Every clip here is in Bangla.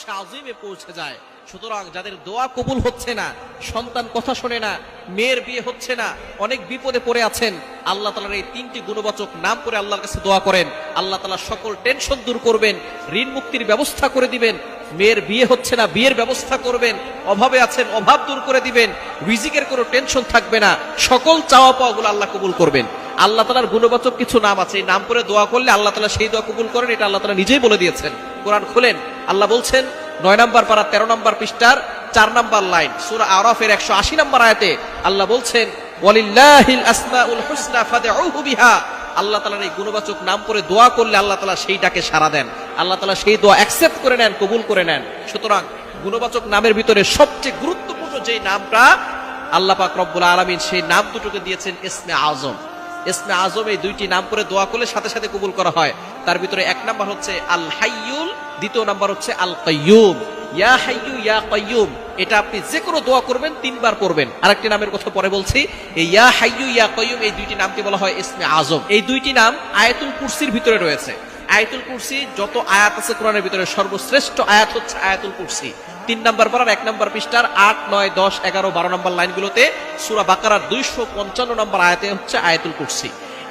আরশে আজিমে পৌঁছে যায়। সুতরাং যাদের দোয়া কবুল হচ্ছে না, সন্তান কথা শোনে না, মেয়ের বিয়ে হচ্ছে না, অনেক বিপদে পড়ে আছেন, আল্লাহ তাআলার এই তিনটি গুণবাচক নাম করে আল্লাহর কাছে দোয়া করেন, আল্লাহ তাআলা সকল টেনশন দূর করবেন, ঋণ মুক্তির ব্যবস্থা করে দিবেন। মেয়ের বিয়ে হচ্ছে না, বিয়ের ব্যবস্থা করবেন। অভাবে আছেন, অভাব দূর করে দিবেন। রিজিকের কোনো টেনশন থাকবে না। সকল চাওয়া পাওয়াগুলো আল্লাহ কবুল করবেন। আল্লাহ তাআলার গুণবাচক কিছু নাম আছে, এই নাম করে দোয়া করলে আল্লাহ তাআলা সেই দোয়া কবুল করেন। এটা আল্লাহ তাআলা নিজেই বলে দিয়েছেন। কোরআন খোলেন, আল্লাহ বলছেন 9 নম্বর পারা 13 নম্বর পৃষ্ঠার 4 নম্বর লাইন, সূরা আরাফের 180 নম্বর আয়াতে আল্লাহ বলছেন, ওয়ালিল্লাহিল আসমাউল হুসনা ফাদউহু বিহা। আল্লাহ তাআলার এই গুণবাচক নাম করে দোয়া করলে আল্লাহ তাআলা সেইটাকে সাড়া দেন, আল্লাহ তাআলা সেই দোয়া অ্যাকসেপ্ট করে নেন, কবুল করে নেন। সুতরাং গুণবাচক নামের ভিতরে সবচেয়ে গুরুত্বপূর্ণ যে নামটা আল্লাহ পাক রব্বুল আলামিন সেই নাম দুটোকে দিয়েছেন ইসমে আজম। ইসমে আজম এই দুইটি নাম করে দোয়া করলে সাথে সাথে কবুল করা হয়। তার ভিতরে 1 নাম্বার হচ্ছে আল হাইয়ুল, 2 নাম্বার হচ্ছে আল কাইয়ুম। ইয়া হাইয়ু ইয়া কাইয়ুম, এটা আপনি যে কোনো দোয়া করবেন 3 বার পড়বেন। আরেকটি নামের কথা পরে বলছি। এই ইয়া হাইয়ু ইয়া কাইয়ুম এই দুইটি নামকে বলা হয় ইসমে আজম। এই দুইটি নাম আয়াতুল কুরসির ভিতরে রয়েছে। আয়াতুল কুরসি যত আয়াত আছে কোরআনের ভিতরে সর্বশ্রেষ্ঠ আয়াত হচ্ছে আয়াতুল কুরসি। 3 নম্বর পারার 1 নম্বর পৃষ্ঠার 8, 9, 10, 11, 12 নম্বর লাইনগুলোতে সূরা বাকারার 255 নম্বর আয়াতে হচ্ছে আয়াতুল কুরসি।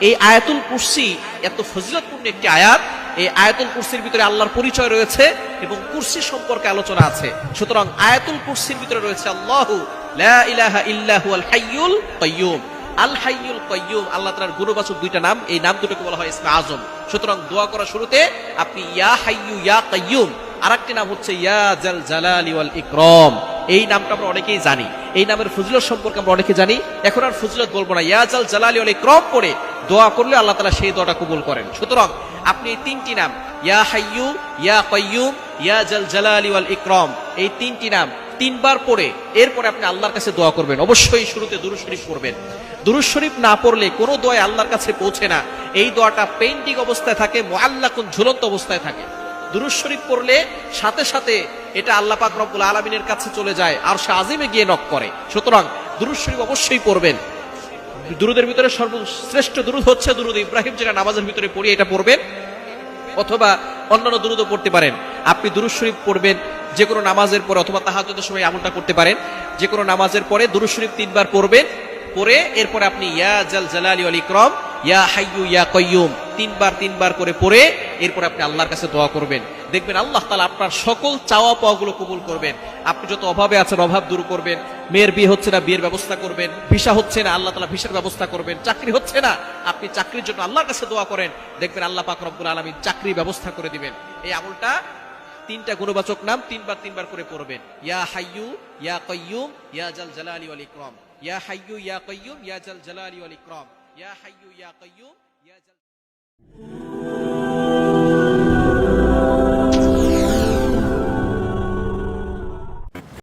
এই আয়াতুল কুরসি এত ফজিলতপূর্ণ একটি আয়াত। এই আয়াতুল কুরসির ভিতরে আল্লাহর পরিচয় রয়েছে এবং কুরসি সম্পর্কে আলোচনা আছে। সুতরাং আয়াতুল কুরসির ভিতরে রয়েছে আল্লাহু লা ইলাহা ইল্লা হুয়াল হাইয়ুল কাইয়ুম। আল হাইয়ুল কাইয়ুম আল্লাহ তাআলার গুণবাচক দুইটা নাম, এই নাম দুটোকে বলা হয় ইসমে আজম। সুতরাং দোয়া করার শুরুতে আপনি ইয়া হাইয়ু ইয়া কাইয়ুম, আরেকটি নাম হচ্ছে ইয়া জাল জালালি ওয়াল ইকরাম। এই নামটা আমরা অনেকেই জানি, এই নামের ফজিলত সম্পর্কে আমরা অনেকে জানি। এখন আর ফজিলত বলবো না। ইয়া জাল জালালি ওয়াল ইকরাম পড়ে দোয়া করলে আল্লাহ তাআলা সেই দোয়াটা কবুল করেন। সুতরাং আপনি এই তিনটি নাম ইয়া হাইয়ু ইয়া কাইয়ুম ইয়া জাল জালালি ওয়াল ইকরাম এই তিনটি নাম 3 বার পড়ে এরপরে আপনি আল্লাহর কাছে দোয়া করবেন। অবশ্যই শুরুতে দুরূদ শরীফ পড়বেন। দুরূদ শরীফ না পড়লে কোনো দোয়া আল্লাহর কাছে পৌঁছে না। এই দোয়াটা পেইন্টিং অবস্থায় থাকে, মুআল্লাকুন ঝুলন্ত অবস্থায় থাকে। দুরূদ শরীফ পড়লে সাথে সাথে এটা আল্লাহ পাক রব্বুল আলামিনের কাছে চলে যায়, আরশে আজিমে গিয়ে নক করে। সুতরাং দুরূদ শরীফ অবশ্যই পড়বেন। দুরুদের ভিতরে সর্বশ্রেষ্ঠ দুরুদ হচ্ছে দুরুদ ইব্রাহিম, যেটা নামাজের ভিতরে পড়ি, এটা পড়বেন। অথবা অন্যান্য দুরুদও পড়তে পারেন। আপনি দুরূদ শরীফ পড়বেন যে কোনো নামাজের পরে, অথবা তাহাজ্জুদের সময় আমলটা করতে পারেন। যে কোনো নামাজের পরে দুরূদ শরীফ 3 বার পড়বেন, পড়ে এরপরে আপনি ইয়া জাল জালালি ওয়াল ইকরাম ইয়া হাইয়ু ইয়া কাইয়ুম 3 বার করে পড়ে এরপরে আপনি আল্লাহর কাছে দোয়া করবেন। দেখবেন আল্লাহ তাআলা আপনার সকল চাওয়া পাওয়াগুলো কবুল করবেন। আপনি যত অভাবে আছেন অভাব দূর করবেন। মেয়ের বিয়ে হচ্ছে না, বিয়ের ব্যবস্থা করবেন। ভিসা হচ্ছে না, আল্লাহ তাআলা ভিসার ব্যবস্থা করবেন। চাকরি হচ্ছে না, আপনি চাকরির জন্য আল্লাহর কাছে দোয়া করেন, দেখবেন আল্লাহ পাক রব্বুল আলামিন চাকরির ব্যবস্থা করে দিবেন। এই আমলটা 3টা গুণবাচক নাম 3 বার করে পড়বেন। ইয়া হাইয়ু ইয়া কাইয়ুম ইয়া জাল জালালি ওয়াল ইকরাম ইয়া হাইয়ু ইয়া কাইয়ুম ইয়া জাল জালালি ওয়াল ইকরাম ইয়া হাইয়ু ইয়া কাইয়ুম ইয়া জাল